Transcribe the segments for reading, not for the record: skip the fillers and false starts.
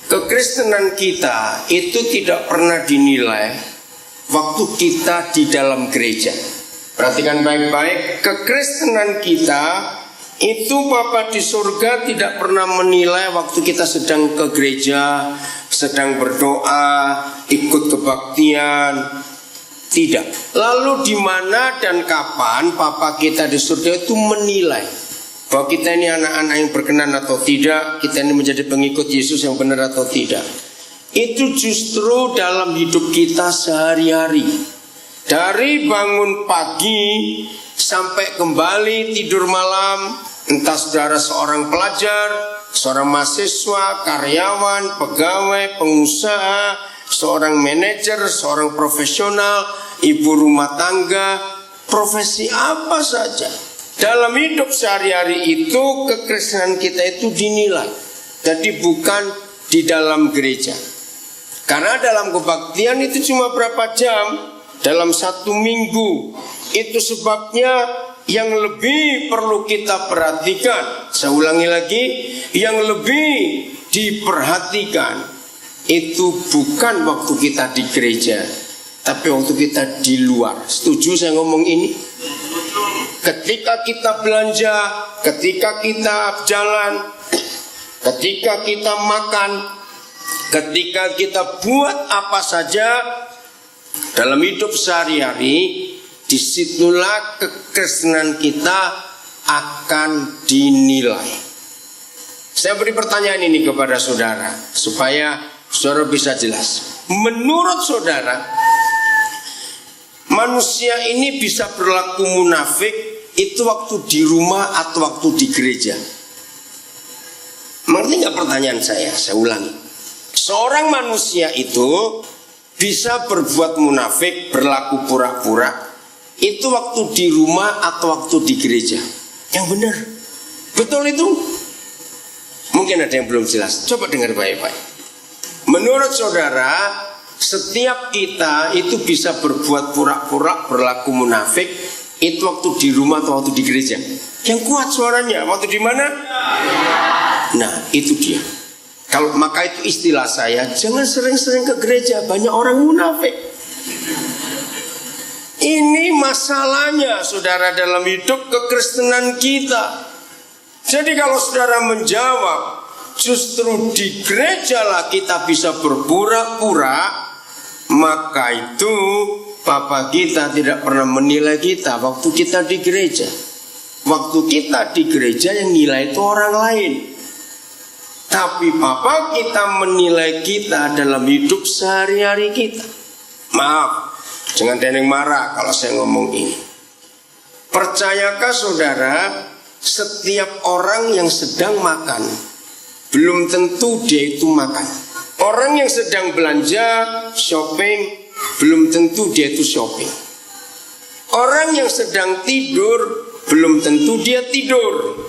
Kekristenan kita itu tidak pernah dinilai waktu kita di dalam gereja. Perhatikan baik-baik, kekristenan kita itu Bapa di surga tidak pernah menilai waktu kita sedang ke gereja, sedang berdoa, ikut kebaktian. Tidak. Lalu di mana dan kapan Bapa kita di surga itu menilai bahwa kita ini anak-anak yang berkenan atau tidak, kita ini menjadi pengikut Yesus yang benar atau tidak. Itu justru dalam hidup kita sehari-hari. Dari bangun pagi sampai kembali tidur malam, entah saudara seorang pelajar, seorang mahasiswa, karyawan, pegawai, pengusaha, seorang manajer, seorang profesional, ibu rumah tangga, profesi apa saja. Dalam hidup sehari-hari itu kekristenan kita itu dinilai. Jadi bukan di dalam gereja. Karena dalam kebaktian itu cuma berapa jam dalam satu minggu. Itu sebabnya yang lebih perlu kita perhatikan. Saya ulangi lagi, yang lebih diperhatikan itu bukan waktu kita di gereja, tapi waktu kita di luar. Setuju saya ngomong ini? Ketika kita belanja, ketika kita jalan, ketika kita makan, ketika kita buat apa saja dalam hidup sehari-hari, disitulah kekristenan kita akan dinilai. Saya beri pertanyaan ini kepada saudara supaya saudara bisa jelas. Menurut saudara, manusia ini bisa berlaku munafik itu waktu di rumah atau waktu di gereja? Mengerti nggak pertanyaan saya? Saya ulangi. Seorang manusia itu bisa berbuat munafik, berlaku pura-pura, itu waktu di rumah atau waktu di gereja? Yang benar, betul itu? Mungkin ada yang belum jelas. Coba dengar baik-baik. Menurut saudara, setiap kita itu bisa berbuat pura-pura, berlaku munafik, itu waktu di rumah atau waktu di gereja? Yang kuat suaranya, waktu di mana? Nah, itu dia. Kalau maka itu istilah saya, jangan sering-sering ke gereja, banyak orang munafik. Ini masalahnya saudara dalam hidup kekristenan kita. Jadi kalau saudara menjawab, justru di gereja lah kita bisa berpura-pura, maka itu Bapa kita tidak pernah menilai kita waktu kita di gereja. Waktu kita di gereja yang nilai itu orang lain. Tapi Bapa kita menilai kita dalam hidup sehari-hari kita. Maaf, jangan ada yang marah kalau saya ngomong ini. Percayakah saudara, setiap orang yang sedang makan belum tentu dia itu makan. Orang yang sedang belanja, shopping, belum tentu dia itu shopping. Orang yang sedang tidur, belum tentu dia tidur.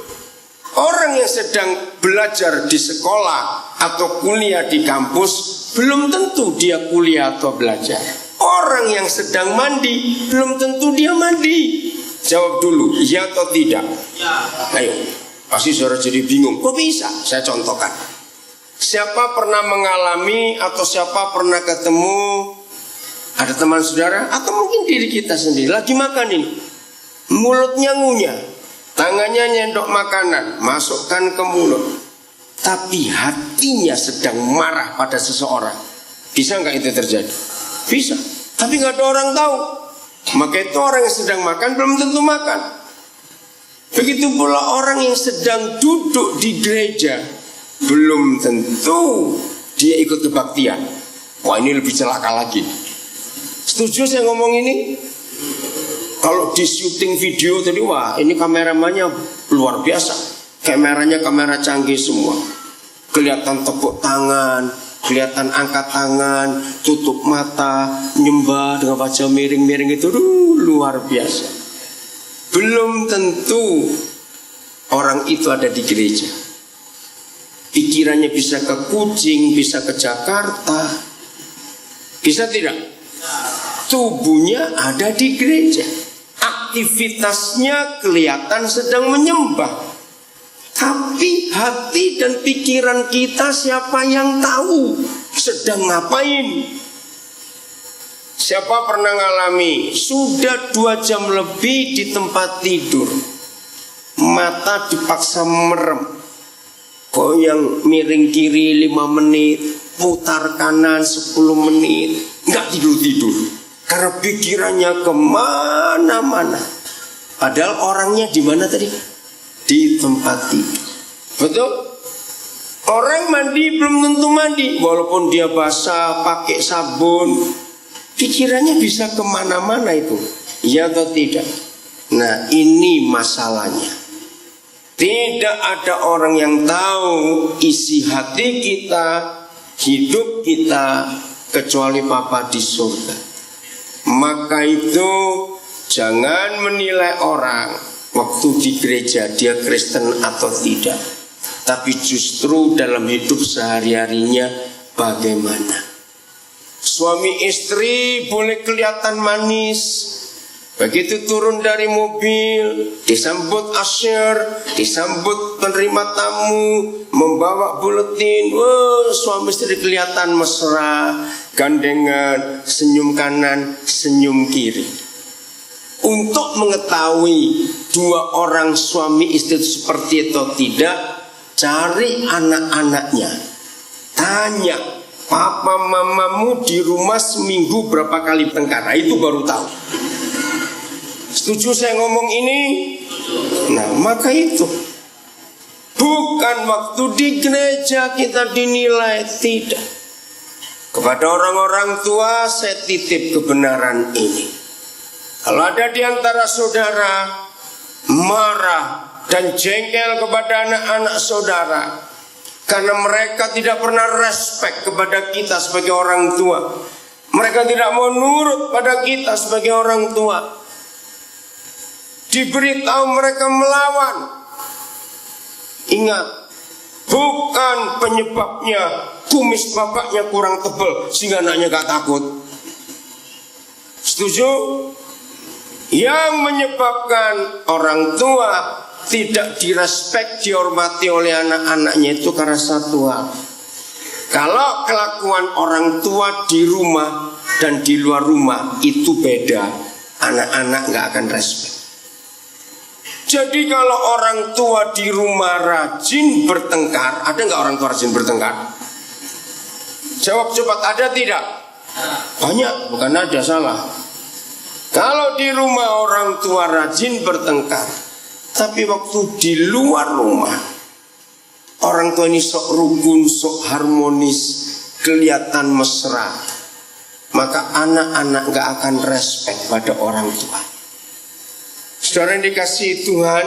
Orang yang sedang belajar di sekolah atau kuliah di kampus, belum tentu dia kuliah atau belajar. Orang yang sedang mandi, belum tentu dia mandi. Jawab dulu, iya atau tidak? Ya. Ayo, pasti saudara jadi bingung. Kok bisa? Saya contohkan. Siapa pernah mengalami atau siapa pernah ketemu, ada teman saudara atau mungkin diri kita sendiri lagi makan ini, mulutnya ngunyah, tangannya nyendok makanan, masukkan ke mulut, tapi hatinya sedang marah pada seseorang. Bisa nggak itu terjadi? Bisa, tapi nggak ada orang tahu. Maka itu orang yang sedang makan belum tentu makan. Begitu pula orang yang sedang duduk di gereja, belum tentu dia ikut kebaktian. Wah, ini lebih celaka lagi. Setuju saya ngomong ini? Kalau di syuting video tadi, wah ini kameramannya luar biasa. Kameranya kamera canggih semua. Kelihatan tepuk tangan, kelihatan angkat tangan, tutup mata, nyembah dengan wajah miring-miring itu luar biasa. Belum tentu orang itu ada di gereja. Pikirannya bisa ke Kucing, bisa ke Jakarta. Bisa tidak? Tubuhnya ada di gereja. Aktivitasnya kelihatan sedang menyembah. Tapi hati dan pikiran kita siapa yang tahu sedang ngapain? Siapa pernah ngalami sudah 2 jam lebih di tempat tidur, mata dipaksa merem, goyang miring kiri 5 menit, putar kanan 10 menit, nggak tidur-tidur karena pikirannya kemana-mana. Padahal orangnya di mana tadi? Di tempat tidur. Betul? Orang mandi belum tentu mandi, walaupun dia basah pakai sabun, pikirannya bisa kemana-mana itu. Ya atau tidak? Nah, ini masalahnya. Tidak ada orang yang tahu isi hati kita, hidup kita, kecuali Bapa di surga. Maka itu jangan menilai orang waktu di gereja dia Kristen atau tidak, tapi justru dalam hidup sehari-harinya bagaimana. Suami istri boleh kelihatan manis, begitu turun dari mobil disambut usher, disambut penerima tamu, membawa buletin, wah, suami istri kelihatan mesra, gandengan, senyum kanan, senyum kiri. Untuk mengetahui 2 orang suami istri itu seperti itu atau tidak, cari anak-anaknya, tanya, papa mamamu di rumah seminggu berapa kali bertengkar? Nah, itu baru tahu. Setuju saya ngomong ini? Nah, maka itu bukan waktu di gereja kita dinilai, tidak. Kepada orang-orang tua saya titip kebenaran ini. Kalau ada di antara saudara marah dan jengkel kepada anak-anak saudara karena mereka tidak pernah respect kepada kita sebagai orang tua, mereka tidak mau nurut pada kita sebagai orang tua, diberitahu mereka melawan, ingat, bukan penyebabnya kumis bapaknya kurang tebal sehingga anaknya gak takut. Setuju? Yang menyebabkan orang tua tidak direspek, dihormati oleh anak-anaknya itu karena satu hal. Kalau kelakuan orang tua di rumah dan di luar rumah itu beda, anak-anak gak akan respek. Jadi kalau orang tua di rumah rajin bertengkar, ada gak orang tua rajin bertengkar? Jawab cepat, ada tidak? Banyak, bukan ada, salah. Kalau di rumah orang tua rajin bertengkar, tapi waktu di luar rumah orang tua ini sok rukun, sok harmonis, kelihatan mesra, maka anak-anak gak akan respect pada orang tua. Saudara yang dikasihi Tuhan,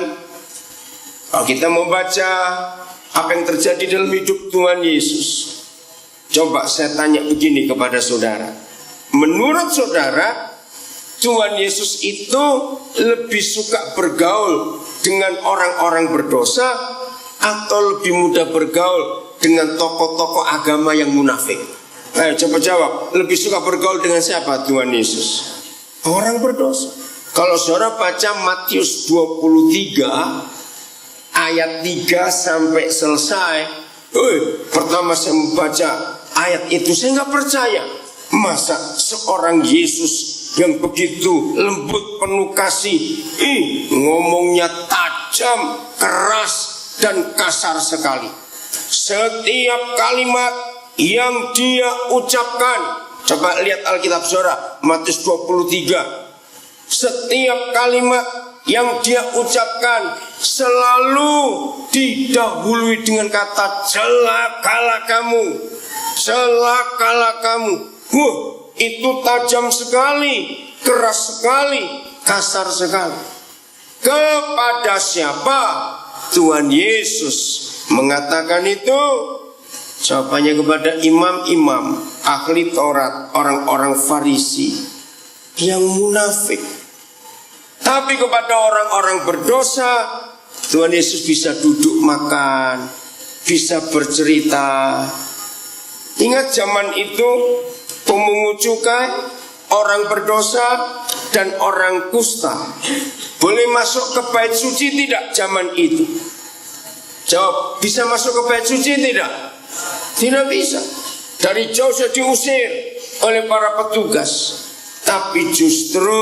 kalau kita membaca apa yang terjadi dalam hidup Tuhan Yesus, coba saya tanya begini kepada saudara, menurut saudara Tuhan Yesus itu lebih suka bergaul dengan orang-orang berdosa atau lebih mudah bergaul dengan tokoh-tokoh agama yang munafik? Ayo coba jawab, lebih suka bergaul dengan siapa Tuhan Yesus? Orang berdosa. Kalau saudara baca Matius 23 ayat 3 sampai selesai, pertama saya membaca ayat itu saya gak percaya. Masa seorang Yesus yang begitu lembut, penuh kasih, ngomongnya tajam, keras, dan kasar sekali. Setiap kalimat yang dia ucapkan, coba lihat Alkitab saudara, Matius 23. Setiap kalimat yang dia ucapkan selalu didahului dengan kata celakalah kamu, celakalah kamu. Itu tajam sekali, keras sekali, kasar sekali. Kepada siapa Tuhan Yesus mengatakan itu? Jawabannya kepada imam-imam, ahli Taurat, orang-orang Farisi yang munafik. Tapi kepada orang-orang berdosa, Tuhan Yesus bisa duduk makan, bisa bercerita. Ingat zaman itu pemungut cukai, orang berdosa, dan orang kusta boleh masuk ke bait suci tidak zaman itu? Jawab, bisa masuk ke bait suci tidak? Tidak bisa. Dari jauh sudah diusir oleh para petugas. Tapi justru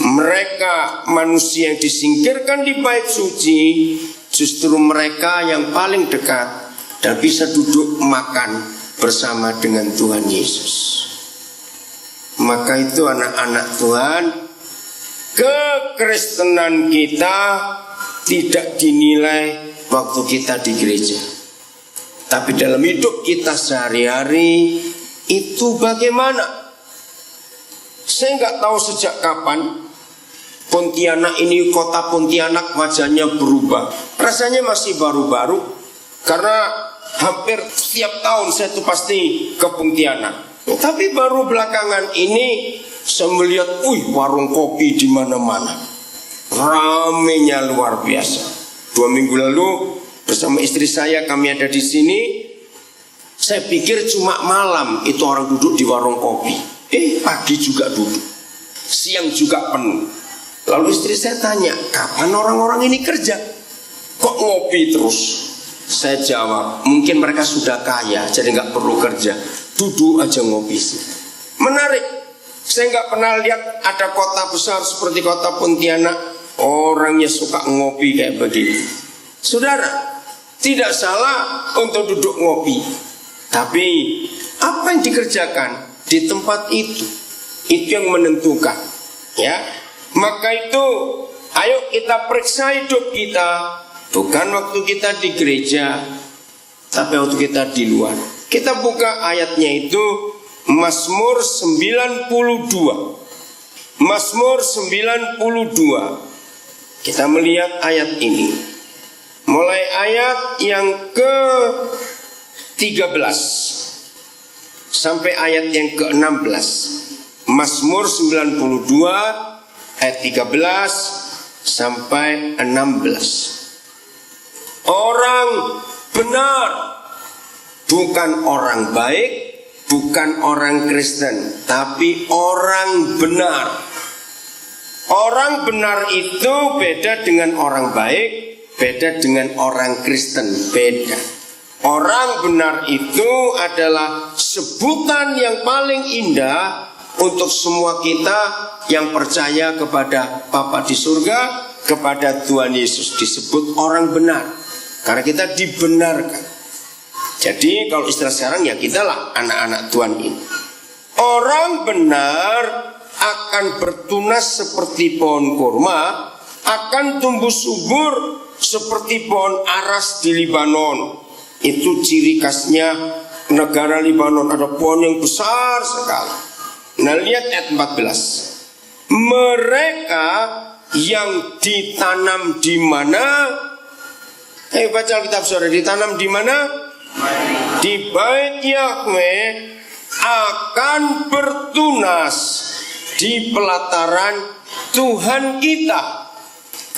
mereka manusia yang disingkirkan di bait suci, justru mereka yang paling dekat dan bisa duduk makan bersama dengan Tuhan Yesus. Maka itu anak-anak Tuhan, kekristenan kita tidak dinilai waktu kita di gereja, tapi dalam hidup kita sehari-hari itu bagaimana? Saya nggak tahu sejak kapan Pontianak ini, kota Pontianak wajahnya berubah. Rasanya masih baru-baru, karena hampir setiap tahun saya tuh pasti ke Pontianak. Tapi baru belakangan ini saya melihat, warung kopi di mana-mana, ramenya luar biasa. 2 minggu lalu bersama istri saya kami ada di sini. Saya pikir cuma malam itu orang duduk di warung kopi. Pagi juga duduk, siang juga penuh. Lalu istri saya tanya, kapan orang-orang ini kerja? Kok ngopi terus? Saya jawab, mungkin mereka sudah kaya, jadi nggak perlu kerja, duduk aja ngopi sih. Menarik, saya nggak pernah lihat ada kota besar seperti kota Pontianak orangnya suka ngopi kayak begini. Saudara, tidak salah untuk duduk ngopi, tapi apa yang dikerjakan di tempat itu yang menentukan, ya. Maka itu, ayo kita periksa hidup kita, bukan waktu kita di gereja, tapi waktu kita di luar. Kita buka ayatnya itu Mazmur 92. Mazmur 92. Kita melihat ayat ini. Mulai ayat yang ke-13 sampai ayat yang ke-16. Mazmur 92 ayat 13 sampai 16. Orang benar, bukan orang baik, bukan orang Kristen, tapi orang benar. Orang benar itu beda dengan orang baik, beda dengan orang Kristen, beda. Orang benar itu adalah sebutan yang paling indah untuk semua kita yang percaya kepada Bapa di surga, kepada Tuhan Yesus. Disebut orang benar karena kita dibenarkan. Jadi kalau istilah sekarang, ya kita lah anak-anak Tuhan ini. Orang benar akan bertunas seperti pohon kurma, akan tumbuh subur seperti pohon aras di Libanon. Itu ciri khasnya negara Libanon, ada pohon yang besar sekali. Nah, lihat ayat 14. Mereka yang ditanam di mana? Baca Alkitab saudara, ditanam di mana? Di bait Yahweh akan bertunas di pelataran Tuhan kita.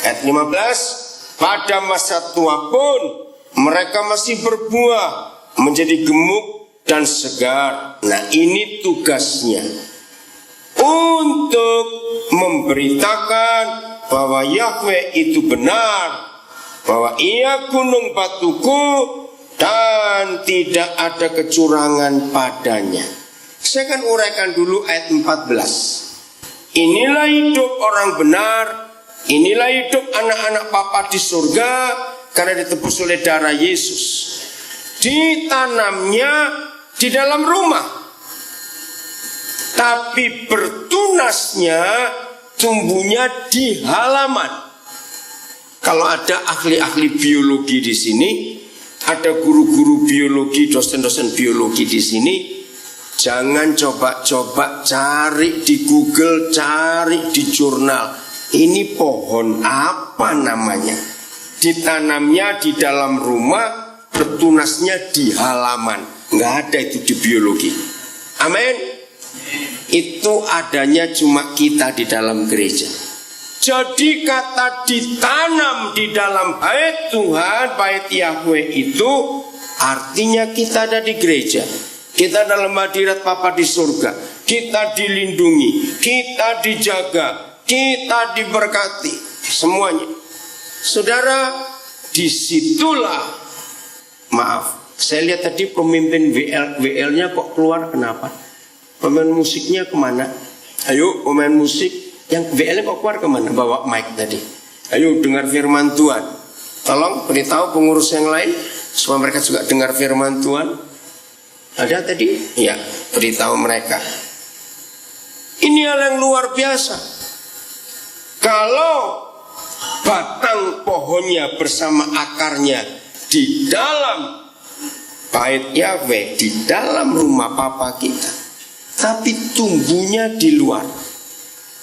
Ayat 15. Pada masa tua pun mereka masih berbuah, menjadi gemuk dan segar. Nah, ini tugasnya, untuk memberitakan bahwa Yahweh itu benar, bahwa Ia gunung batuku dan tidak ada kecurangan padanya. Saya akan uraikan dulu ayat 14. Inilah hidup orang benar, inilah hidup anak-anak Bapa di surga, karena ditebus oleh darah Yesus. Ditanamnya di dalam rumah, tapi bertunasnya, tumbuhnya di halaman. Kalau ada ahli-ahli biologi di sini, ada guru-guru biologi, dosen-dosen biologi di sini, jangan coba-coba cari di Google, cari di jurnal. Ini pohon apa namanya? Ditanamnya di dalam rumah, bertunasnya di halaman. Nggak ada itu di biologi. Amin. Itu adanya cuma kita di dalam gereja. Jadi kata ditanam di dalam bait Tuhan, bait Yahweh itu artinya kita ada di gereja. Kita dalam hadirat Bapa di surga. Kita dilindungi, kita dijaga, kita diberkati, semuanya. Saudara, disitulah, maaf, saya lihat tadi pemimpin WL-nya kok keluar, kenapa? Pemain musiknya kemana? Ayo pemain musik yang WL-nya kok keluar kemana? Bawa mic tadi. Ayo dengar firman Tuhan. Tolong beritahu pengurus yang lain supaya mereka juga dengar firman Tuhan. Ada tadi? Ya, beritahu mereka. Ini hal yang luar biasa. Kalau batang pohonnya bersama akarnya di dalam bait Yahweh, di dalam rumah Papa kita, tapi tumbuhnya di luar,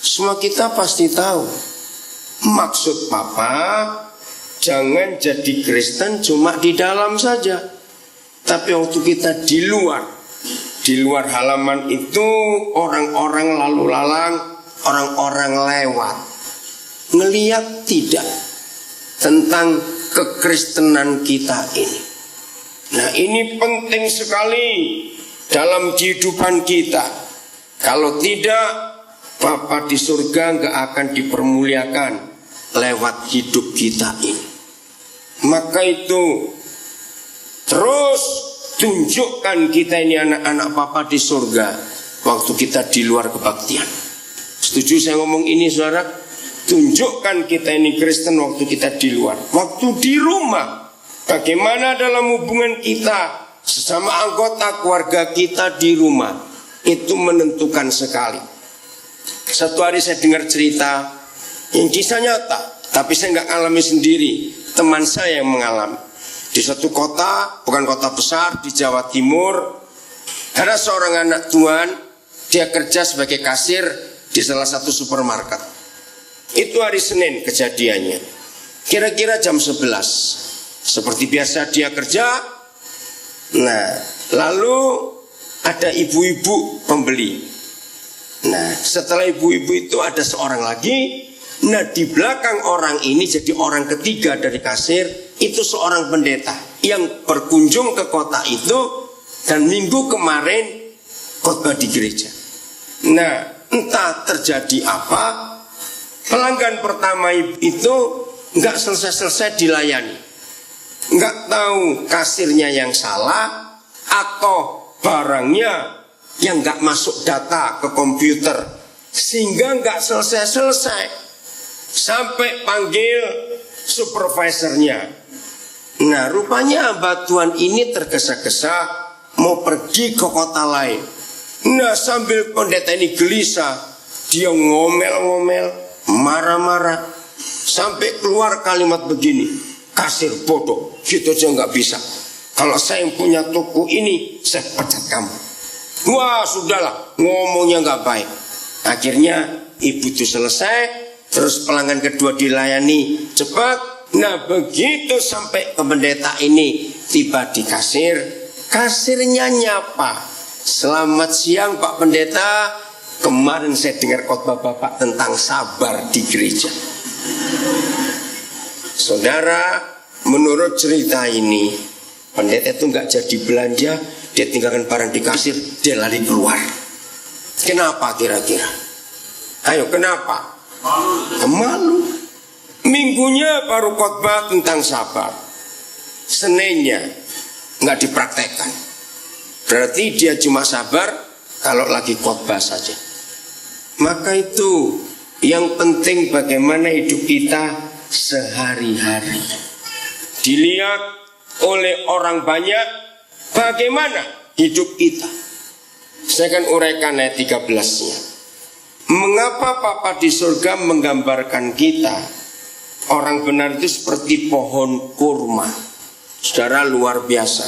semua kita pasti tahu maksud Papa. Jangan jadi Kristen cuma di dalam saja, tapi waktu kita di luar halaman itu, orang-orang lalu lalang, orang-orang lewat, ngeliat tidak tentang kekristenan kita ini. Nah, ini penting sekali dalam kehidupan kita. Kalau tidak, Bapa di surga gak akan dipermuliakan lewat hidup kita ini. Maka itu terus tunjukkan kita ini anak-anak Papa di surga waktu kita di luar kebaktian. Setuju saya ngomong ini, saudara? Tunjukkan kita ini Kristen waktu kita di luar. Waktu di rumah, bagaimana dalam hubungan kita sesama anggota keluarga kita di rumah, itu menentukan sekali. Satu hari saya dengar cerita yang kisah nyata, tapi saya nggak alami sendiri. Teman saya yang mengalami. Di suatu kota, bukan kota besar, di Jawa Timur, ada seorang anak Tuhan, dia kerja sebagai kasir di salah satu supermarket. Itu hari Senin kejadiannya, kira-kira jam 11. Seperti biasa dia kerja. Nah, lalu ada ibu-ibu pembeli. Nah, setelah ibu-ibu itu ada seorang lagi. Nah, di belakang orang ini, jadi orang ketiga dari kasir, itu seorang pendeta yang berkunjung ke kota itu dan minggu kemarin khotbah di gereja. Nah, entah terjadi apa, pelanggan pertama itu nggak selesai-selesai dilayani. Nggak tahu kasirnya yang salah atau barangnya yang nggak masuk data ke komputer, sehingga nggak selesai-selesai. Sampai panggil supervisornya. Nah, rupanya hamba Tuhan ini tergesa-gesa mau pergi ke kota lain. Nah, sambil pendeta ini gelisah, dia ngomel-ngomel, marah-marah, sampai keluar kalimat begini, kasir bodoh, gitu aja nggak bisa. Kalau saya yang punya toko ini, saya pecat kamu. Wah, sudahlah, ngomongnya nggak baik. Akhirnya ibu itu selesai. Terus pelanggan kedua dilayani cepat. Nah, begitu sampai ke pendeta ini tiba di kasir, kasirnya nyapa, "Selamat siang Pak Pendeta, kemarin saya dengar khotbah Bapak tentang sabar di gereja." Saudara, menurut cerita ini, pendeta itu nggak jadi belanja, dia tinggalkan barang di kasir, dia lari keluar. Kenapa kira-kira? Ayo, kenapa? Malu. Minggunya baru khotbah tentang sabar, Seninnya nggak dipraktekkan. Berarti dia cuma sabar kalau lagi khotbah saja. Maka itu yang penting bagaimana hidup kita sehari-hari. Dilihat oleh orang banyak bagaimana hidup kita. Saya akan uraikan ayat 13-nya. Mengapa Papa di surga menggambarkan kita orang benar itu seperti pohon kurma? Saudara, luar biasa.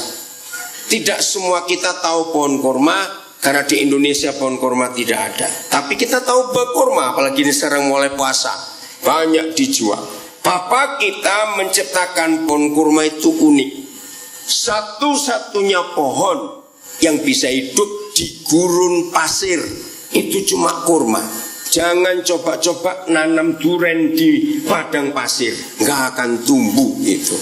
Tidak semua kita tahu pohon kurma, karena di Indonesia pohon kurma tidak ada. Tapi kita tahu buah kurma, apalagi ini sekarang mulai puasa, banyak dijual. Papa kita menciptakan pohon kurma itu unik. Satu-satunya pohon yang bisa hidup di gurun pasir itu cuma kurma. Jangan coba-coba nanam duren di padang pasir, nggak akan tumbuh itu.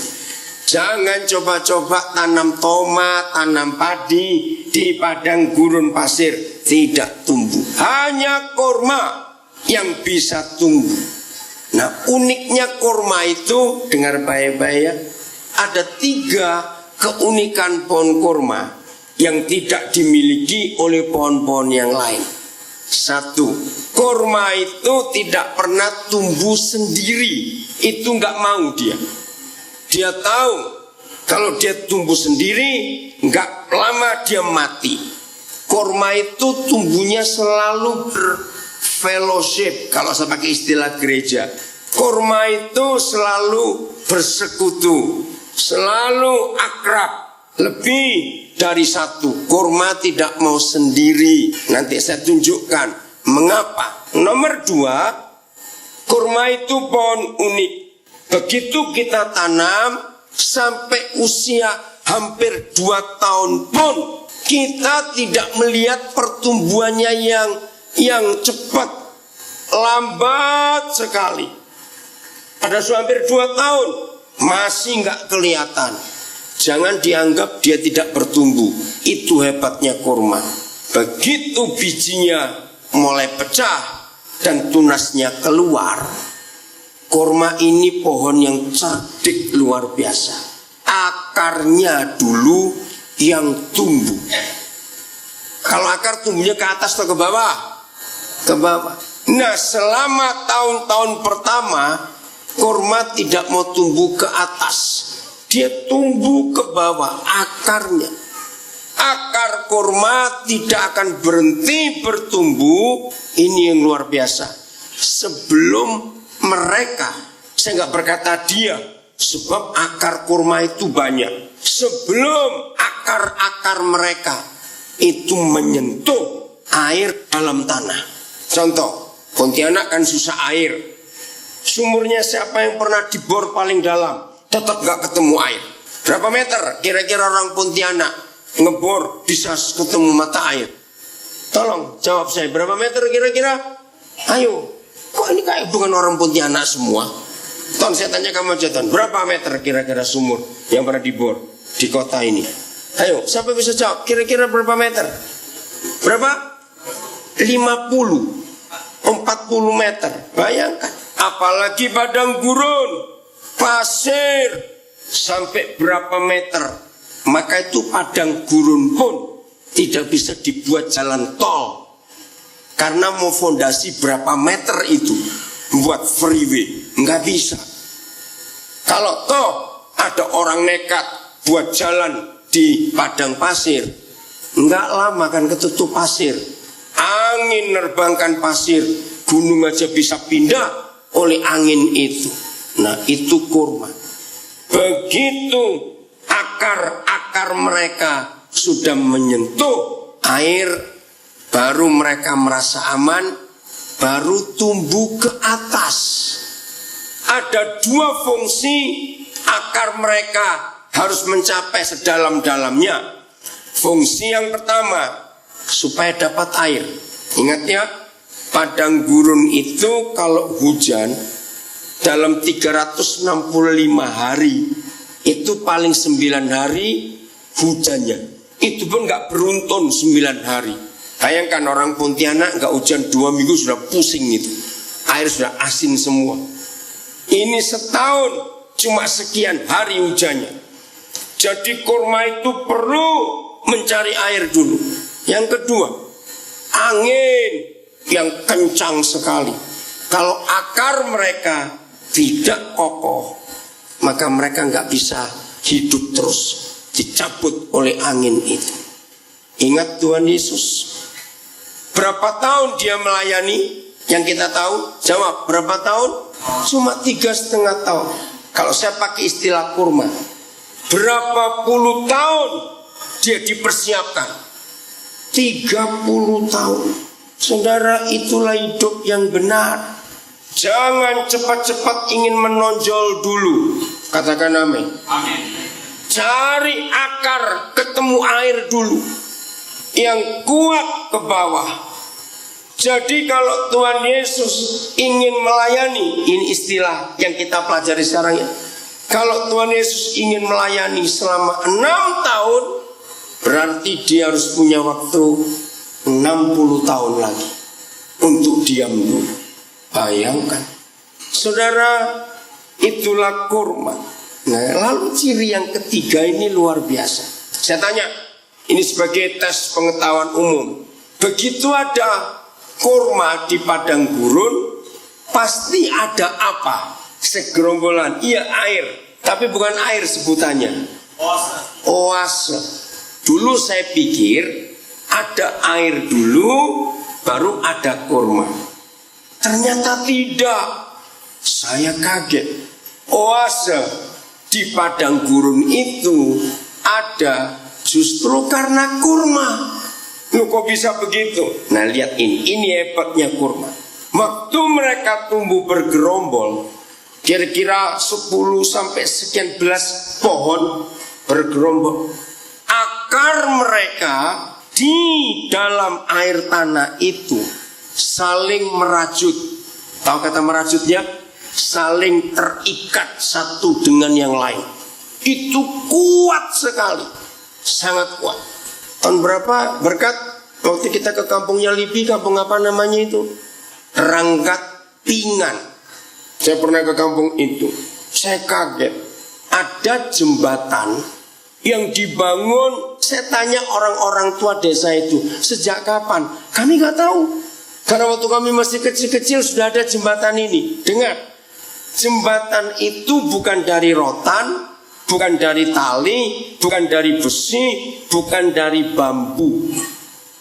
Jangan coba-coba tanam tomat, tanam padi di padang gurun pasir, tidak tumbuh. Hanya kurma yang bisa tumbuh. Nah, uniknya kurma itu, dengar baik-baik ya, ada 3 keunikan pohon kurma yang tidak dimiliki oleh pohon-pohon yang lain. 1, kurma itu tidak pernah tumbuh sendiri. Itu nggak mau dia. Dia tahu kalau dia tumbuh sendiri, nggak lama dia mati. Kurma itu tumbuhnya selalu berfellowship, kalau saya pakai istilah gereja. Kurma itu selalu bersekutu, selalu akrab, lebih dari 1. Kurma tidak mau sendiri. Nanti saya tunjukkan mengapa. Nomor 2, kurma itu pohon unik. Begitu kita tanam sampai usia hampir 2 tahun pun kita tidak melihat pertumbuhannya yang cepat, lambat sekali. Ada hampir 2 tahun masih nggak kelihatan. Jangan dianggap dia tidak bertumbuh. Itu hebatnya kurma. Begitu bijinya mulai pecah dan tunasnya keluar, kurma ini pohon yang cerdik luar biasa. Akarnya dulu yang tumbuh. Kalau akar tumbuhnya ke atas atau ke bawah? Ke bawah. Nah, selama tahun-tahun pertama kurma tidak mau tumbuh ke atas. Dia tumbuh ke bawah akarnya. Akar kurma tidak akan berhenti bertumbuh. Ini yang luar biasa. Sebelum mereka, saya nggak berkata dia, sebab akar kurma itu banyak. Sebelum akar-akar mereka itu menyentuh air dalam tanah. Contoh, Pontianak kan susah air. Sumurnya siapa yang pernah dibor paling dalam, tetap nggak ketemu air. Berapa meter kira-kira orang Pontianak ngebor bisa ketemu mata air? Tolong jawab saya, berapa meter kira-kira? Ayo. Kok ini kayak bukan orang Pontianak semua? Ton, saya tanya kamu aja, Ton. Berapa meter kira-kira sumur yang pernah dibor di kota ini? Ayo, siapa bisa jawab? Kira-kira berapa meter? Berapa? 50, 40 meter. Bayangkan. Apalagi padang gurun, pasir, sampai berapa meter. Maka itu padang gurun pun tidak bisa dibuat jalan tol. Karena mau fondasi berapa meter itu buat freeway, nggak bisa. Kalau toh ada orang nekat buat jalan di padang pasir, nggak lama kan ketutup pasir. Angin nerbangkan pasir, gunung aja bisa pindah oleh angin itu. Nah, itu kurma. Begitu akar-akar mereka sudah menyentuh air, baru mereka merasa aman, baru tumbuh ke atas. Ada 2 fungsi akar mereka harus mencapai sedalam-dalamnya. Fungsi yang pertama, supaya dapat air. Ingat ya, padang gurun itu kalau hujan dalam 365 hari, itu paling 9 hari hujannya. Itu pun gak beruntun 9 hari. Bayangkan orang Pontianak gak hujan 2 minggu sudah pusing itu. Air sudah asin semua. Ini setahun cuma sekian hari hujannya. Jadi kurma itu perlu mencari air dulu. Yang kedua, angin yang kencang sekali. Kalau akar mereka tidak kokoh, maka mereka nggak bisa hidup terus, dicabut oleh angin itu. Ingat Tuhan Yesus, berapa tahun dia melayani? Yang kita tahu, jawab, berapa tahun? Cuma 3,5 tahun. Kalau saya pakai istilah kurma, berapa puluh tahun dia dipersiapkan? 30 tahun. Saudara, itulah hidup yang benar. Jangan cepat-cepat ingin menonjol dulu. Katakan amin. Amin. Cari akar, ketemu air dulu yang kuat ke bawah. Jadi kalau Tuhan Yesus ingin melayani, ini istilah yang kita pelajari sekarang ya. Kalau Tuhan Yesus ingin melayani selama 6 tahun, berarti dia harus punya waktu 60 tahun lagi untuk diam dulu. Bayangkan, saudara, itulah kurma. Nah, lalu ciri yang ketiga ini luar biasa. Saya tanya, ini sebagai tes pengetahuan umum. Begitu ada kurma di padang gurun, pasti ada apa? Segerombolan, iya air, tapi bukan air sebutannya. Oase. Dulu saya pikir ada air dulu, baru ada kurma. Ternyata tidak. Saya kaget. Oase di padang gurun itu ada justru karena kurma. Loh, kok bisa begitu? Nah, lihat ini hebatnya kurma. Waktu mereka tumbuh bergerombol, kira-kira 10 sampai sekian belas pohon bergerombol. Akar mereka di dalam air tanah itu saling merajut. Tahu kata merajutnya? Saling terikat satu dengan yang lain. Itu kuat sekali, sangat kuat. Tahun berapa berkat? Waktu kita ke kampungnya Lipi, kampung apa namanya itu? Rangkat Pingan. Saya pernah ke kampung itu. Saya kaget. Ada jembatan yang dibangun. Saya tanya orang-orang tua desa itu, sejak kapan? Kami nggak tahu. Karena waktu kami masih kecil-kecil sudah ada jembatan ini. Dengar, jembatan itu bukan dari rotan, bukan dari tali, bukan dari besi, bukan dari bambu,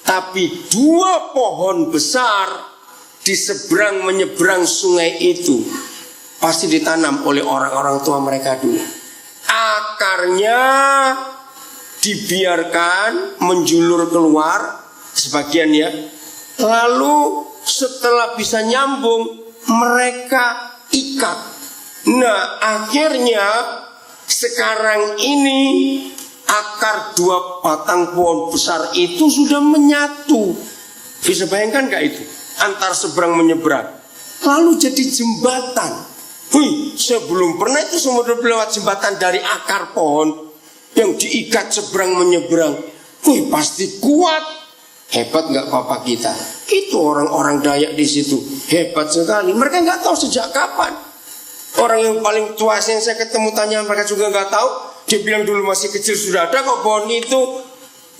tapi dua pohon besar di seberang menyeberang sungai itu pasti ditanam oleh orang-orang tua mereka dulu. Akarnya dibiarkan menjulur keluar sebagian ya. Lalu setelah bisa nyambung, mereka ikat. Nah, akhirnya sekarang ini akar dua batang pohon besar itu sudah menyatu. Bisa bayangkan gak itu? Antar seberang menyeberang. Lalu jadi jembatan. Saya belum pernah itu semua lewat jembatan dari akar pohon yang diikat seberang menyeberang. Pasti kuat. Hebat nggak papa kita? Itu orang-orang Dayak di situ hebat sekali. Mereka nggak tahu sejak kapan. Orang yang paling tua yang saya ketemu tanya, mereka juga nggak tahu. Dia bilang dulu masih kecil sudah ada kok pohon itu.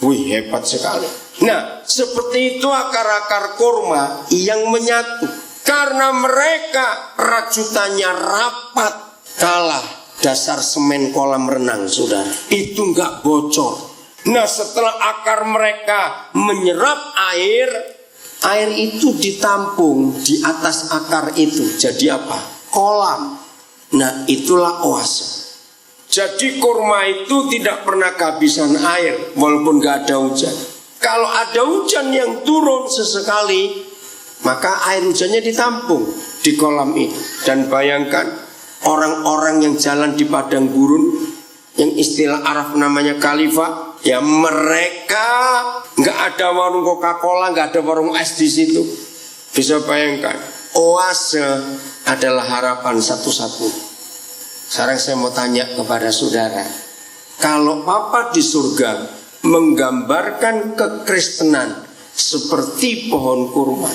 Hebat sekali. Nah, seperti itu akar-akar kurma yang menyatu. Karena mereka rajutannya rapat, kalah dasar semen kolam renang, saudara. Itu nggak bocor. Nah, setelah akar mereka menyerap air, air itu ditampung di atas akar itu. Jadi apa? Kolam. Nah, itulah oase. Jadi kurma itu tidak pernah kehabisan air walaupun gak ada hujan. Kalau ada hujan yang turun sesekali, maka air hujannya ditampung di kolam itu. Dan bayangkan orang-orang yang jalan di padang gurun, yang istilah Arab namanya khalifah, ya mereka gak ada warung Coca-Cola, gak ada warung es di situ. Bisa bayangkan, oase adalah harapan satu-satu. Sekarang saya mau tanya kepada saudara, kalau Papa di surga menggambarkan kekristenan seperti pohon kurma,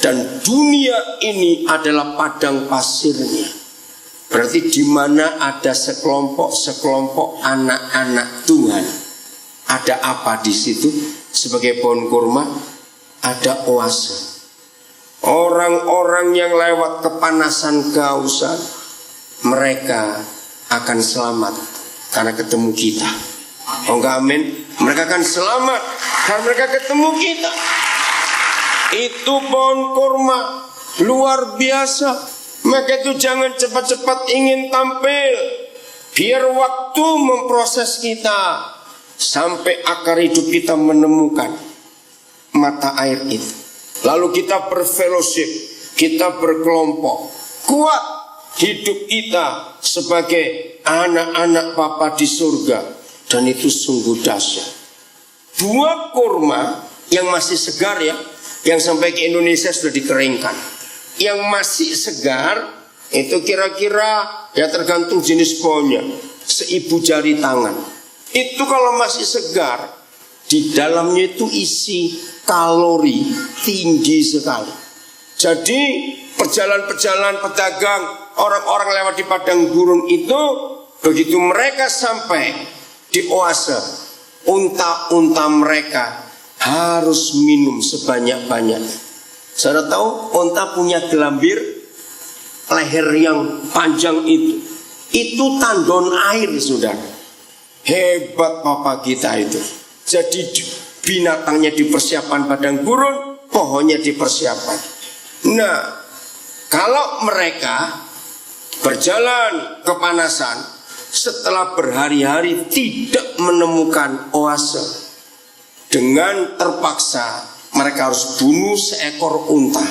dan dunia ini adalah padang pasirnya, berarti di mana ada sekelompok anak-anak Tuhan, ada apa di situ? Sebagai pohon kurma, ada oase. Orang-orang yang lewat kepanasan kehausan, mereka akan selamat karena ketemu kita. Oh enggak, amin. Mereka akan selamat karena mereka ketemu kita. Itu pohon kurma luar biasa. Maka itu jangan cepat-cepat ingin tampil. Biar waktu memproses kita sampai akar hidup kita menemukan mata air itu. Lalu kita berfellowship, kita berkelompok. Kuat hidup kita sebagai anak-anak Papa di surga. Dan itu sungguh dahsyat. Buah kurma yang masih segar ya, yang sampai ke Indonesia sudah dikeringkan. Yang masih segar itu kira-kira ya tergantung jenis pohonnya, seibu jari tangan. Itu kalau masih segar, di dalamnya itu isi kalori tinggi sekali. Jadi perjalanan pedagang, orang-orang lewat di padang gurun itu Begitu mereka sampai di oase, unta-unta mereka harus minum sebanyak-banyak. Saudara tahu unta punya gelambir leher yang panjang itu tandon air, saudara. Hebat Bapak kita itu. Jadi binatangnya dipersiapkan padang gurun, pohonnya dipersiapkan. Nah, kalau mereka berjalan kepanasan, setelah berhari-hari tidak menemukan oase, dengan terpaksa mereka harus bunuh seekor unta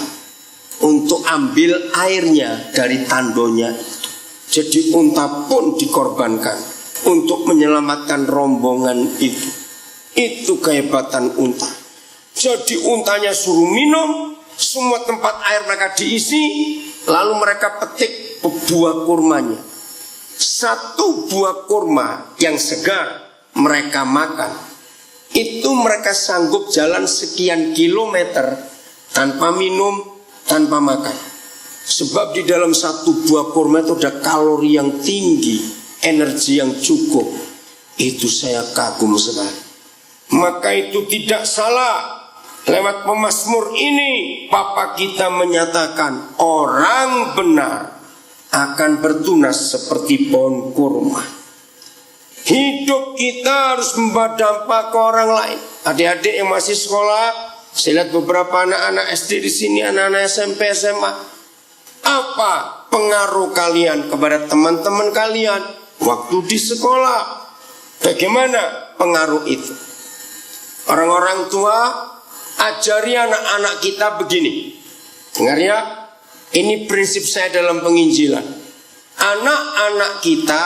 untuk ambil airnya dari tandonnya. Jadi unta pun dikorbankan untuk menyelamatkan rombongan itu. Itu kehebatan unta. Jadi untanya suruh minum, semua tempat air mereka diisi, lalu mereka petik buah kurmanya. Satu buah kurma yang segar mereka makan, itu mereka sanggup jalan sekian kilometer tanpa minum, tanpa makan. Sebab di dalam satu buah kurma itu ada kalori yang tinggi, energi yang cukup. Itu saya kagum sekali. Maka itu tidak salah. Lewat pemazmur ini Bapa kita menyatakan orang benar akan bertunas seperti pohon kurma. Hidup kita harus membawa dampak ke orang lain. Adik-adik yang masih sekolah, saya lihat beberapa anak-anak SD di sini, anak-anak SMP, SMA. Apa pengaruh kalian kepada teman-teman kalian waktu di sekolah? Bagaimana pengaruh itu? Orang-orang tua, ajari anak-anak kita begini. Dengar ya, ini prinsip saya dalam penginjilan. Anak-anak kita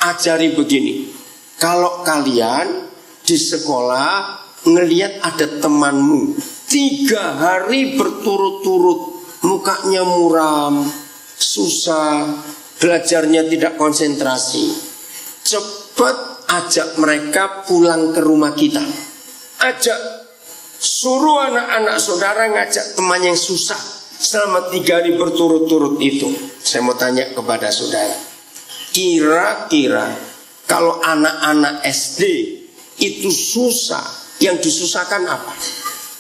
ajari begini. Kalau kalian di sekolah ngelihat ada temanmu 3 hari berturut-turut mukanya muram, susah, belajarnya tidak konsentrasi, cepat ajak mereka pulang ke rumah kita. Ajak, suruh anak-anak saudara ngajak teman yang susah selama 3 hari berturut-turut itu. Saya mau tanya kepada saudara, kira-kira kalau anak-anak SD itu susah, yang disusahkan apa?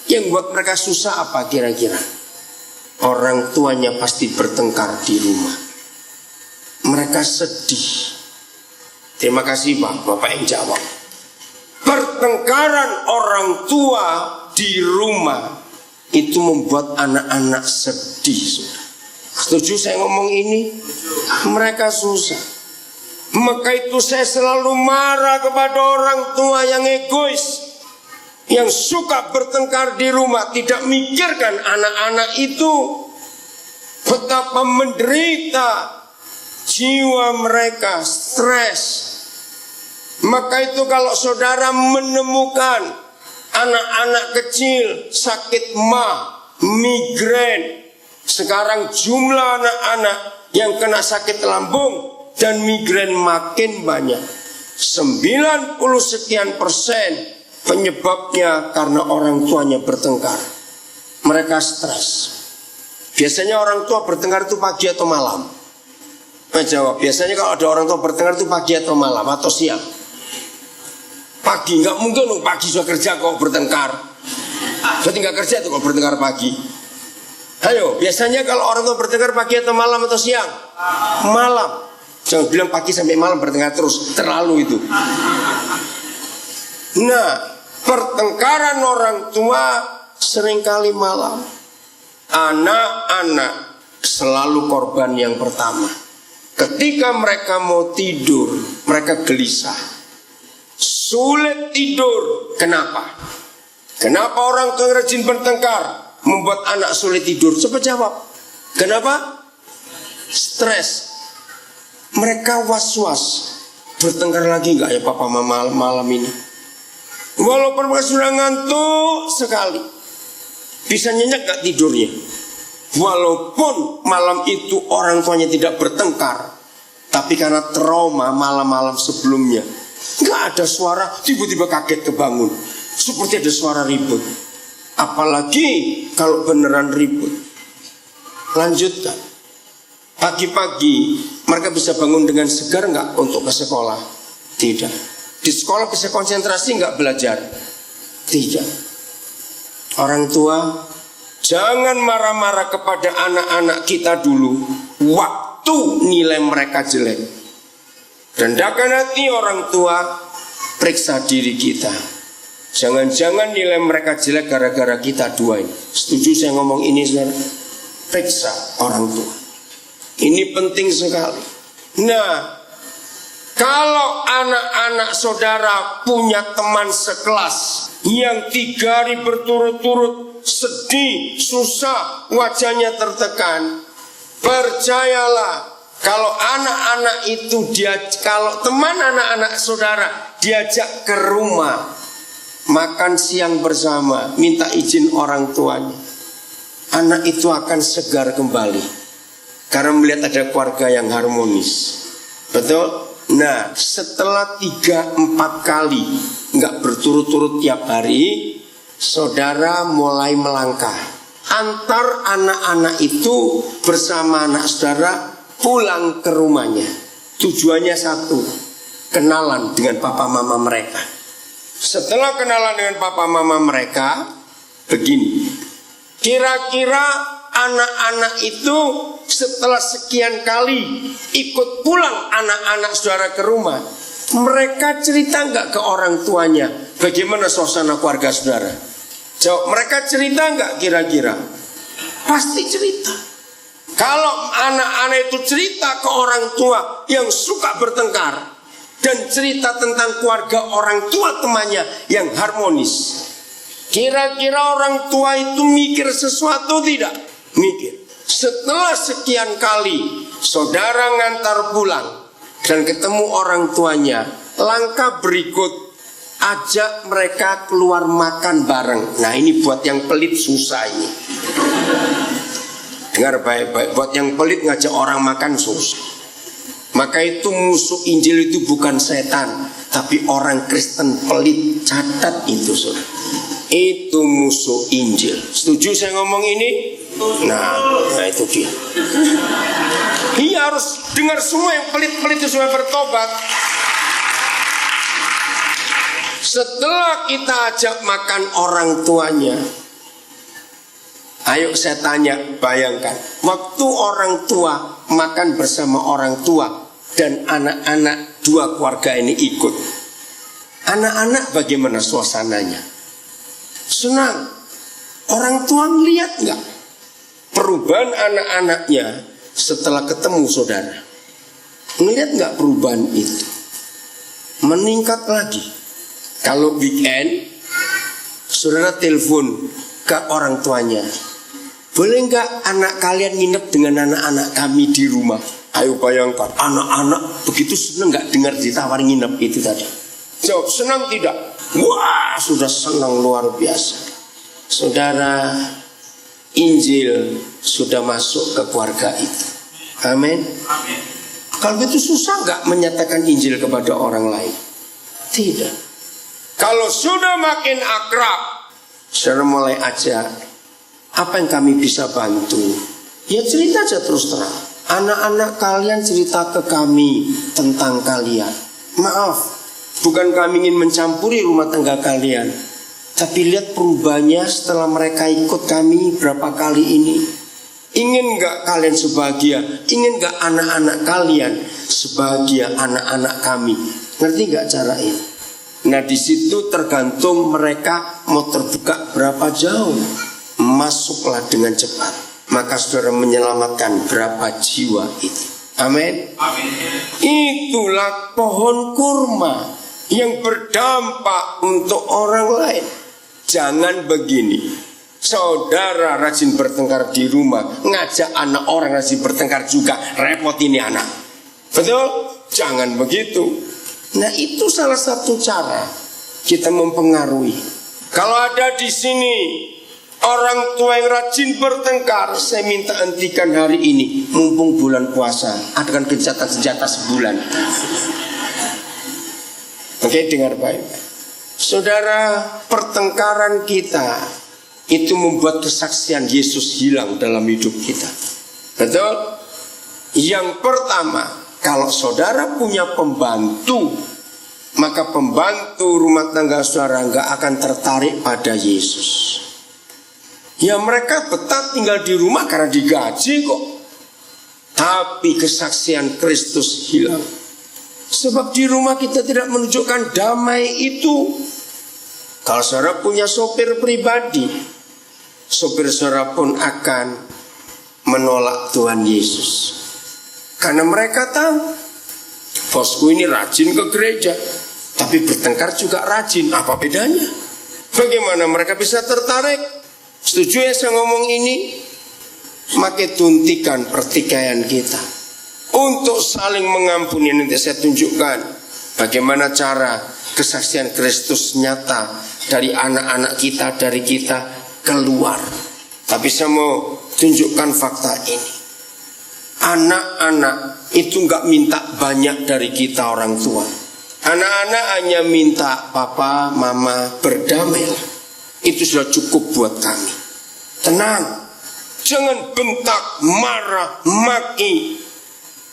Yang buat mereka susah apa kira-kira? Orang tuanya pasti bertengkar di rumah. Mereka sedih. Terima kasih Pak, Bapak yang jawab. Pertengkaran orang tua di rumah itu membuat anak-anak sedih. Setuju saya ngomong ini? Mereka susah. Maka itu saya selalu marah kepada orang tua yang egois, yang suka bertengkar di rumah, tidak mikirkan anak-anak itu. Betapa menderita jiwa mereka, stres. Maka itu kalau saudara menemukan anak-anak kecil sakit mah, migrain. Sekarang jumlah anak-anak yang kena sakit lambung dan migrain makin banyak. 90 sekian persen penyebabnya karena orang tuanya bertengkar. Mereka stres. Biasanya orang tua bertengkar itu pagi atau malam? Saya jawab, biasanya kalau ada orang tua bertengkar itu pagi atau malam atau siang? Pagi, nggak mungkin dong pagi sudah kerja kok bertengkar. Berarti nggak kerja tuh kalau bertengkar pagi. Ayo, biasanya kalau orang tua bertengkar pagi atau malam atau siang? Malam. Jangan bilang pagi sampai malam bertengkar terus, terlalu itu. Nah, pertengkaran orang tua seringkali malam. Anak-anak selalu korban yang pertama. Ketika mereka mau tidur, mereka gelisah. Sulit tidur. Kenapa? Kenapa orang tua rajin bertengkar membuat anak sulit tidur? Coba jawab. Kenapa? Stres. Mereka was-was. Bertengkar lagi gak ya papa mama malam ini? Walaupun mereka sudah ngantuk sekali, bisa nyenyak gak tidurnya? Walaupun malam itu orang tuanya tidak bertengkar, tapi karena trauma malam-malam sebelumnya, gak ada suara, tiba-tiba kaget kebangun, seperti ada suara ribut. Apalagi kalau beneran ribut. Lanjutkan. Pagi-pagi mereka bisa bangun dengan segar nggak untuk ke sekolah? Tidak. Di sekolah bisa konsentrasi nggak belajar? Tidak. Orang tua, jangan marah-marah kepada anak-anak kita dulu waktu nilai mereka jelek. Rendahkan hati orang tua, periksa diri kita. Jangan-jangan nilai mereka jelek gara-gara kita duain. Setuju saya ngomong ini, saudara? Periksa orang tua. Ini penting sekali. Nah, kalau anak-anak saudara punya teman sekelas yang 3 hari berturut-turut sedih, susah, wajahnya tertekan, percayalah, kalau anak-anak itu kalau teman anak-anak saudara diajak ke rumah makan siang bersama, minta izin orang tuanya, anak itu akan segar kembali karena melihat ada keluarga yang harmonis. Betul? Nah, setelah 3-4 kali nggak berturut-turut tiap hari, saudara mulai melangkah. Antar anak-anak itu bersama anak saudara pulang ke rumahnya. Tujuannya satu, kenalan dengan papa mama mereka. Setelah kenalan dengan papa mama mereka, begini, kira-kira anak-anak itu setelah sekian kali ikut pulang anak-anak saudara ke rumah, mereka cerita nggak ke orang tuanya bagaimana suasana keluarga saudara? Jawab, mereka cerita nggak kira-kira? Pasti cerita. Kalau anak-anak itu cerita ke orang tua yang suka bertengkar dan cerita tentang keluarga orang tua temannya yang harmonis, kira-kira orang tua itu mikir sesuatu tidak? Mikir. Setelah sekian kali saudara ngantar pulang dan ketemu orang tuanya, langkah berikut, ajak mereka keluar makan bareng. Nah, ini buat yang pelit susah ini. Dengar baik-baik, buat yang pelit ngajak orang makan susah. Maka itu musuh Injil itu bukan setan, tapi orang Kristen pelit. Catat itu, saudara. Itu musuh Injil. Setuju saya ngomong ini? Nah itu dia. Dia harus dengar semua yang pelit-pelit itu supaya bertobat. Setelah kita ajak makan orang tuanya, ayo saya tanya, bayangkan waktu orang tua makan bersama orang tua dan anak-anak dua keluarga ini ikut. Anak-anak bagaimana suasananya? Senang. Orang tua ngeliat nggak perubahan anak-anaknya setelah ketemu saudara? Ngeliat nggak perubahan itu? Meningkat lagi. Kalau weekend, saudara telepon ke orang tuanya, boleh nggak anak kalian nginep dengan anak-anak kami di rumah? Ayo bayangkan, anak-anak begitu senang nggak dengar ditawar nginep itu tadi? Jawab, senang tidak? Wah, sudah senang luar biasa. Saudara, Injil sudah masuk ke keluarga itu. Amin. Kalau itu susah nggak menyatakan Injil kepada orang lain? Tidak. Kalau sudah makin akrab, saudara mulai ajak, apa yang kami bisa bantu? Ya cerita aja terus terang. Anak-anak kalian cerita ke kami tentang kalian. Maaf, bukan kami ingin mencampuri rumah tangga kalian, tapi lihat perubahannya setelah mereka ikut kami berapa kali ini. Ingin gak kalian sebahagia? Ingin gak anak-anak kalian sebahagia anak-anak kami? Ngerti gak cara ini? Nah di situ tergantung mereka mau terbuka berapa jauh. Masuklah dengan cepat, maka saudara menyelamatkan berapa jiwa itu. Amin. Itulah pohon kurma yang berdampak untuk orang lain. Jangan begini, saudara rajin bertengkar di rumah, ngajak anak orang rajin bertengkar juga, repot ini anak. Betul? Jangan begitu. Nah itu salah satu cara kita mempengaruhi. Kalau ada di sini orang tua yang rajin bertengkar, saya minta hentikan hari ini, mumpung bulan puasa, adakan gencatan senjata sebulan. Oke, dengar baik. Saudara, pertengkaran kita itu membuat kesaksian Yesus hilang dalam hidup kita. Betul? Yang pertama, kalau saudara punya pembantu, maka pembantu rumah tangga saudara nggak akan tertarik pada Yesus. Ya mereka betah tinggal di rumah karena digaji kok. Tapi kesaksian Kristus hilang. Sebab di rumah kita tidak menunjukkan damai itu. Kalau saudara punya sopir pribadi, sopir saudara pun akan menolak Tuhan Yesus. Karena mereka tahu, bosku ini rajin ke gereja, tapi bertengkar juga rajin. Apa bedanya? Bagaimana mereka bisa tertarik? Setuju ya saya ngomong ini? Maka tuntikan pertikaian kita untuk saling mengampuni. Nanti saya tunjukkan bagaimana cara kesaksian Kristus nyata dari anak-anak kita, dari kita keluar. Tapi saya mau tunjukkan fakta ini. Anak-anak itu nggak minta banyak dari kita orang tua. Anak-anak hanya minta papa, mama berdamailah. Itu sudah cukup buat kami. Tenang, jangan bentak, marah, maki.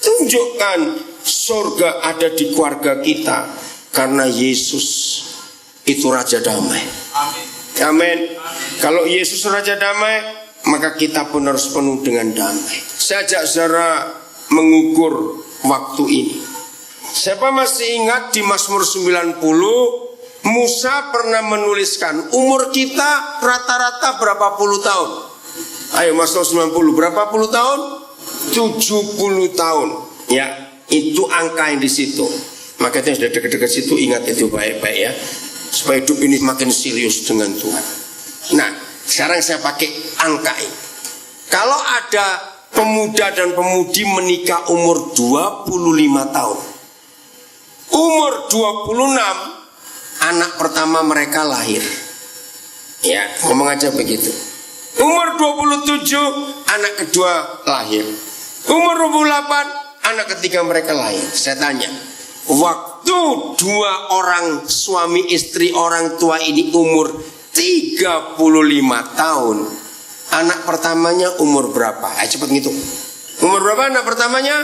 Tunjukkan surga ada di keluarga kita, karena Yesus itu Raja Damai. Amin. Kalau Yesus Raja Damai, maka kita pun harus penuh dengan damai. Saya ajak saudara mengukur waktu ini. Siapa masih ingat di Mazmur 90, Musa pernah menuliskan umur kita rata-rata berapa puluh tahun? Ayo Mazmur 90, berapa puluh tahun? 70 tahun. Ya, itu angka yang di situ. Makanya sudah dekat-dekat situ, ingat itu baik-baik ya, supaya hidup ini makin serius dengan Tuhan. Nah, sekarang saya pakai angka ini. Kalau ada pemuda dan pemudi menikah umur 25 tahun, umur 26 anak pertama mereka lahir. Ya, ngomong aja begitu. Umur 27 anak kedua lahir. Umur 28 anak ketiga mereka lahir. Saya tanya, waktu dua orang suami istri orang tua ini umur 35 tahun, anak pertamanya umur berapa? Ayo cepat ngitung. Umur berapa anak pertamanya?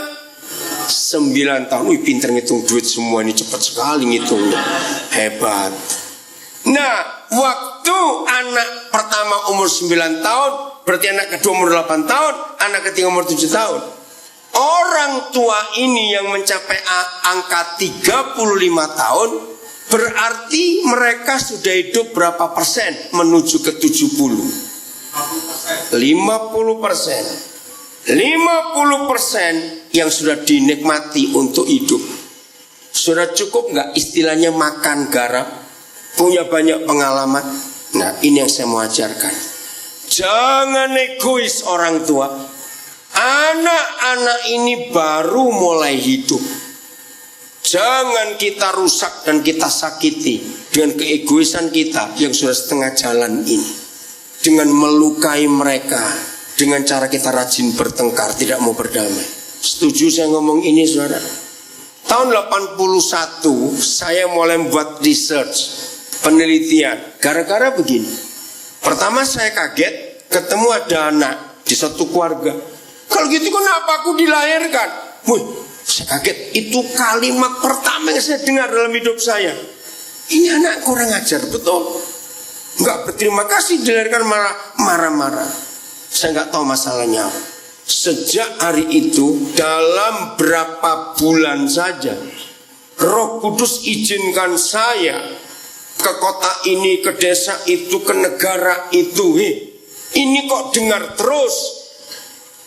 9 tahun. Wih, pinter ngitung duit semua ini, cepat sekali ngitungnya. Hebat. Nah, waktu anak pertama umur 9 tahun, berarti anak kedua umur 8 tahun, anak ketiga umur 7 tahun. Orang tua ini yang mencapai angka 35 tahun, berarti mereka sudah hidup berapa persen menuju ke 70? 50%. 50% yang sudah dinikmati untuk hidup. Sudah cukup nggak istilahnya makan garam? Punya banyak pengalaman? Nah, ini yang saya mau ajarkan. Jangan egois orang tua. Anak-anak ini baru mulai hidup. Jangan kita rusak dan kita sakiti dengan keegoisan kita yang sudah setengah jalan ini, dengan melukai mereka, dengan cara kita rajin bertengkar, tidak mau berdamai. Setuju saya ngomong ini saudara? Tahun 81 saya mulai buat research, penelitian. Gara-gara begini. Pertama saya kaget ketemu ada anak di satu keluarga. Kalau gitu kenapa aku dilahirkan? Wih, saya kaget. Itu kalimat pertama yang saya dengar dalam hidup saya. Ini anak kurang ajar, betul. Enggak berterima kasih dilahirkan marah-marah. Saya enggak tahu masalahnya apa. Sejak hari itu, dalam berapa bulan saja, Roh Kudus izinkan saya ke kota ini, ke desa itu, ke negara itu. Ini kok dengar terus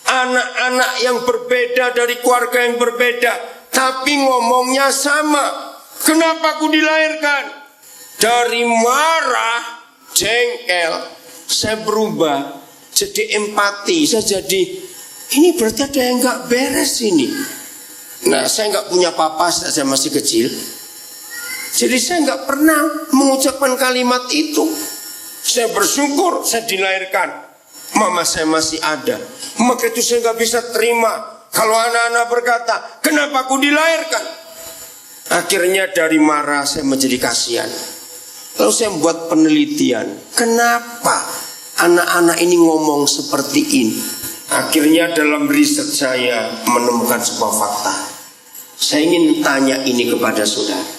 anak-anak yang berbeda dari keluarga yang berbeda, tapi ngomongnya sama. Kenapa aku dilahirkan? Dari marah, jengkel, saya berubah jadi empati. Saya jadi, ini berarti ada yang gak beres ini. Nah, saya gak punya papa saat saya masih kecil, jadi saya gak pernah mengucapkan kalimat itu. Saya bersyukur saya dilahirkan, mama saya masih ada. Maka itu saya gak bisa terima kalau anak-anak berkata, kenapa aku dilahirkan? Akhirnya dari marah saya menjadi kasihan. Lalu saya membuat penelitian, kenapa anak-anak ini ngomong seperti ini? Akhirnya dalam riset saya menemukan sebuah fakta. Saya ingin tanya ini kepada saudara.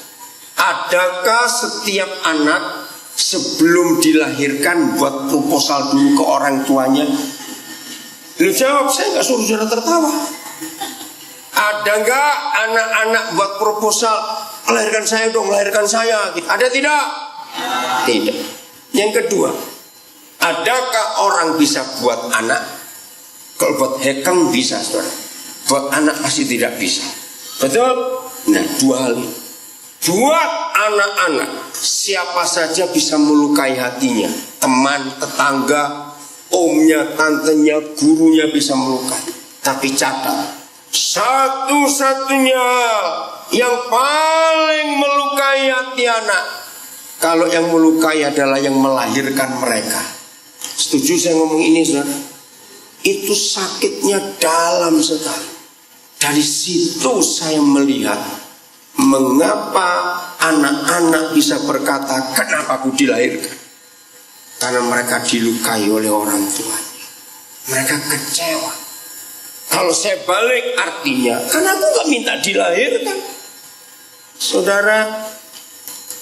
Adakah setiap anak sebelum dilahirkan buat proposal dulu ke orang tuanya? Lu jawab, saya nggak suruh saudara tertawa. Ada nggak anak-anak buat proposal, lahirkan saya dong, lahirkan saya? Ada tidak? Tidak. Yang kedua, adakah orang bisa buat anak? Kalau buat hekang bisa, saudara. Buat anak pasti tidak bisa. Betul? Nah, dua hal ini. Buat anak-anak, siapa saja bisa melukai hatinya. Teman, tetangga, omnya, tantenya, gurunya bisa melukai. Tapi catat, satu-satunya yang paling melukai hati anak, kalau yang melukai adalah yang melahirkan mereka. Setuju saya ngomong ini, saudara? Itu sakitnya dalam sekali. Dari situ saya melihat mengapa anak-anak bisa berkata, kenapa aku dilahirkan? Karena mereka dilukai oleh orang tuanya. Mereka kecewa. Kalau saya balik artinya, karena aku gak minta dilahirkan. Saudara,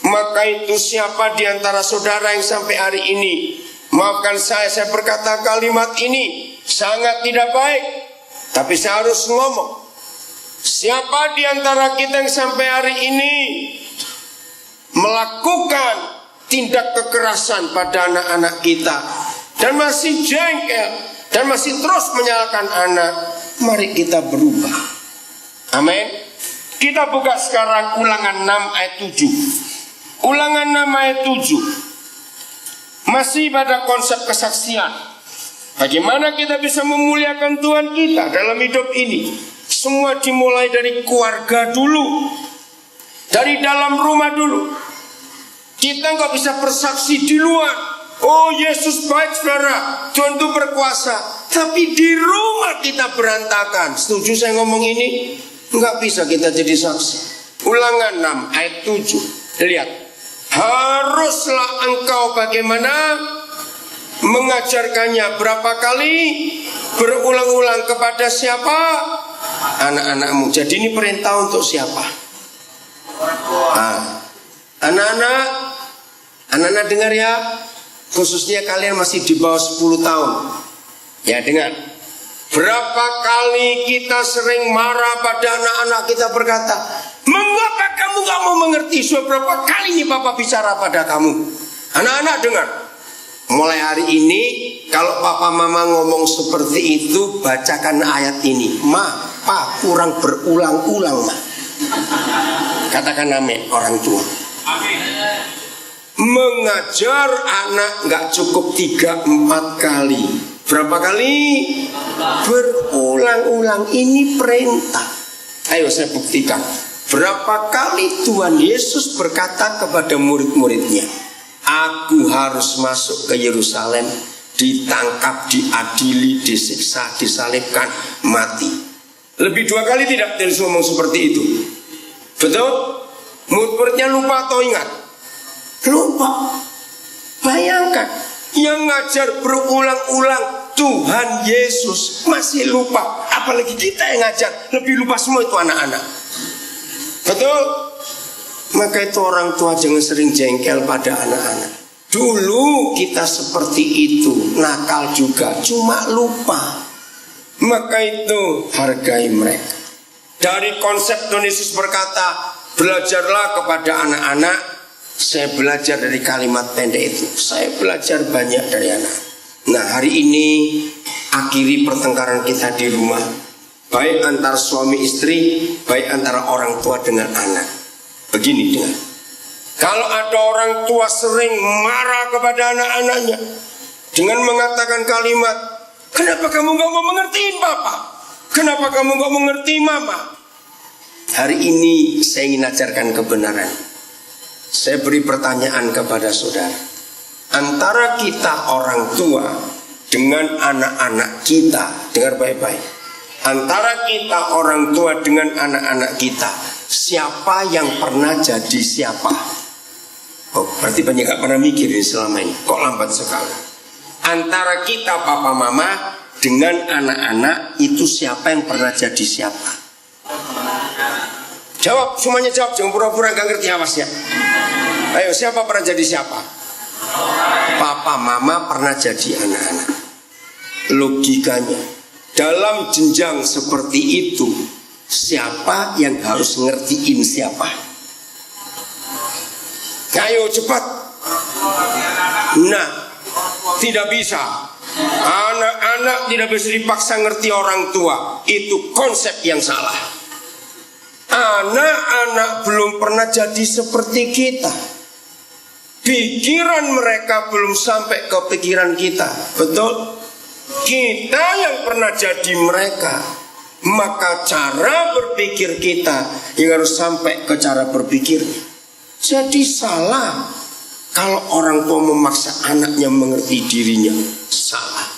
maka itu siapa di antara saudara yang sampai hari ini, maafkan saya berkata kalimat ini sangat tidak baik, tapi saya harus ngomong. Siapa di antara kita yang sampai hari ini melakukan tindak kekerasan pada anak-anak kita dan masih jengkel dan masih terus menyalahkan anak, mari kita berubah. Amin. Kita buka sekarang Ulangan 6 ayat 7. Ulangan 6 ayat 7. Masih pada konsep kesaksian. Bagaimana kita bisa memuliakan Tuhan kita dalam hidup ini? Semua dimulai dari keluarga dulu, dari dalam rumah dulu. Kita nggak bisa bersaksi di luar. Oh, Yesus baik, saudara, Tuhan itu berkuasa. Tapi di rumah kita berantakan. Setuju saya ngomong ini? Nggak bisa kita jadi saksi. Ulangan 6 ayat 7. Lihat, haruslah engkau bagaimana mengajarkannya berapa kali, berulang-ulang kepada siapa? Anak-anakmu. Jadi ini perintah untuk siapa? Anak-anak dengar ya, khususnya kalian masih di bawah 10 tahun. Ya, dengar. Berapa kali kita sering marah pada anak-anak kita berkata, mengapa kamu gak mau mengerti? Berapa kali ini Papa bicara pada kamu? Anak-anak dengar. Mulai hari ini, kalau Papa Mama ngomong seperti itu, bacakan ayat ini. Ma, Pa, kurang berulang-ulang, Ma. Katakan amin, orang tua. Amin. Mengajar anak gak cukup 3-4 kali. Berapa kali? Berulang-ulang. Ini perintah. Ayo saya buktikan. Berapa kali Tuhan Yesus berkata kepada murid-muridnya, aku harus masuk ke Yerusalem, ditangkap, diadili, disiksa, disalibkan, mati. Lebih 2 kali tidak Yesus ngomong seperti itu. Betul? Murid-muridnya lupa atau ingat? Lupa. Bayangkan, yang ngajar berulang-ulang Tuhan Yesus masih lupa. Apalagi kita yang ngajar, lebih lupa semua itu anak-anak. Betul? Maka itu orang tua jangan sering jengkel pada anak-anak. Dulu kita seperti itu, nakal juga, cuma lupa. Maka itu hargai mereka. Dari konsep Tuhan Yesus berkata, belajarlah kepada anak-anak. Saya belajar dari kalimat pendek itu. Saya belajar banyak dari anak. Nah, hari ini akhiri pertengkaran kita di rumah, baik antara suami istri, baik antara orang tua dengan anak. Begini dengar. Kalau ada orang tua sering marah kepada anak-anaknya dengan mengatakan kalimat, kenapa kamu gak mau mengertiin Papa? Kenapa kamu gak mengerti Mama? Hari ini saya ingin ajarkan kebenaran. Saya beri pertanyaan kepada saudara. Antara kita orang tua dengan anak-anak kita, dengar baik-baik. Antara kita orang tua dengan anak-anak kita, siapa yang pernah jadi siapa? Oh, berarti banyak gak pernah mikir ini selama ini. Kok lambat sekali? Antara kita papa mama dengan anak-anak itu siapa yang pernah jadi siapa? Jawab, semuanya jawab, jangan pura-pura gak ngerti, awas ya. Ayo, siapa pernah jadi siapa? Papa, mama pernah jadi anak-anak. Logikanya, dalam jenjang seperti itu, siapa yang harus ngertiin siapa? Ayo cepat. Nah, tidak bisa. Anak-anak tidak bisa dipaksa ngerti orang tua. Itu konsep yang salah. Anak-anak belum pernah jadi seperti kita. Pikiran mereka belum sampai ke pikiran kita. Betul? Kita yang pernah jadi mereka. Maka cara berpikir kita yang harus sampai ke cara berpikir. Jadi salah kalau orang tua memaksa anaknya mengerti dirinya. Salah.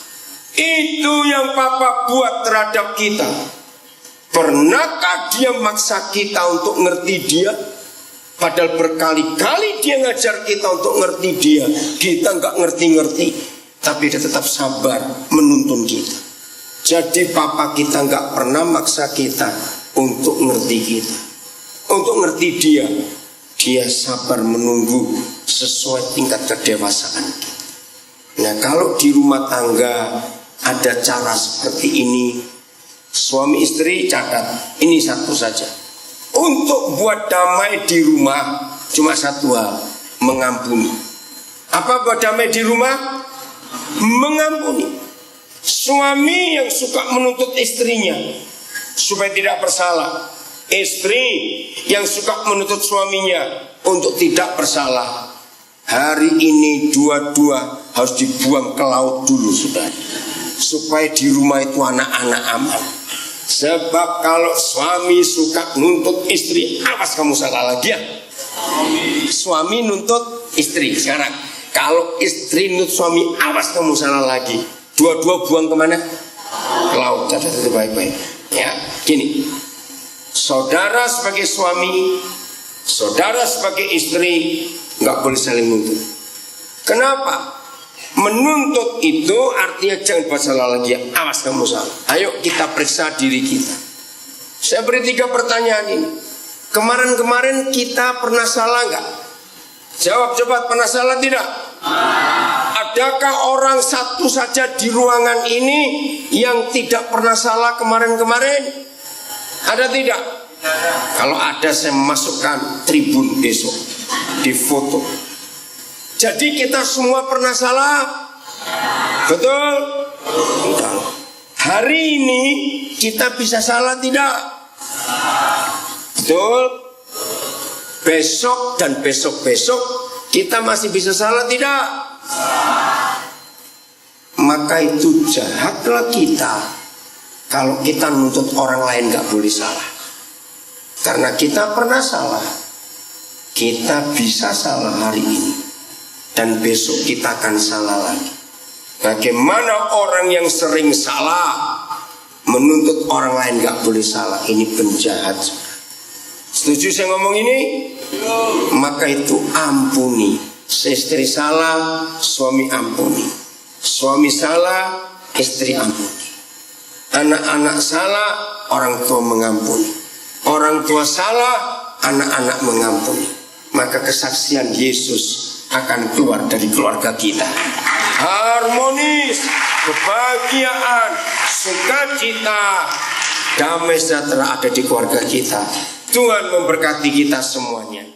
Itu yang papa buat terhadap kita. Pernahkah dia maksa kita untuk ngerti dia? Padahal berkali-kali dia ngajar kita untuk ngerti dia. Kita nggak ngerti-ngerti, tapi dia tetap sabar menuntun kita. Jadi papa kita nggak pernah maksa kita untuk ngerti kita, untuk ngerti dia. Dia sabar menunggu sesuai tingkat kedewasaan kita. Nah, kalau di rumah tangga ada cara seperti ini, suami istri catat, ini satu saja. Untuk buat damai di rumah cuma satu hal, mengampuni. Apa buat damai di rumah? Mengampuni. Suami yang suka menuntut istrinya supaya tidak bersalah, istri yang suka menuntut suaminya untuk tidak bersalah, hari ini dua-dua harus dibuang ke laut dulu sudah, supaya di rumah itu anak-anak aman. Sebab kalau suami suka nuntut istri, awas kamu salah lagi ya. Suami nuntut istri sekarang, kalau istri nuntut suami, awas kamu salah lagi. Dua-dua buang kemana? Ke laut. Catat itu baik-baik. Ya, gini. Saudara sebagai suami, saudara sebagai istri, nggak boleh saling nuntut. Kenapa? Menuntut itu artinya jangan buat salah lagi, awas kamu salah. Ayo kita periksa diri kita. Saya beri 3 pertanyaan ini. Kemarin-kemarin kita pernah salah nggak? Jawab cepat, pernah salah tidak? Adakah orang satu saja di ruangan ini yang tidak pernah salah kemarin-kemarin? Ada tidak? Kalau ada saya masukkan tribun besok di foto. Jadi kita semua pernah salah. Betul? Enggak. Hari ini kita bisa salah tidak? Betul? Besok dan besok-besok kita masih bisa salah tidak? Maka itu jahatlah kita kalau kita nuntut orang lain gak boleh salah. Karena kita pernah salah. Kita bisa salah hari ini, dan besok kita akan salah lagi. Bagaimana orang yang sering salah menuntut orang lain gak boleh salah? Ini penjahat. Setuju saya ngomong ini? Maka itu ampuni. Istri salah, suami ampuni. Suami salah, istri ampuni. Anak-anak salah, orang tua mengampuni. Orang tua salah, anak-anak mengampuni. Maka kesaksian Yesus akan keluar dari keluarga kita. Harmonis, kebahagiaan, sukacita, damai sejahtera ada di keluarga kita. Tuhan memberkati kita semuanya.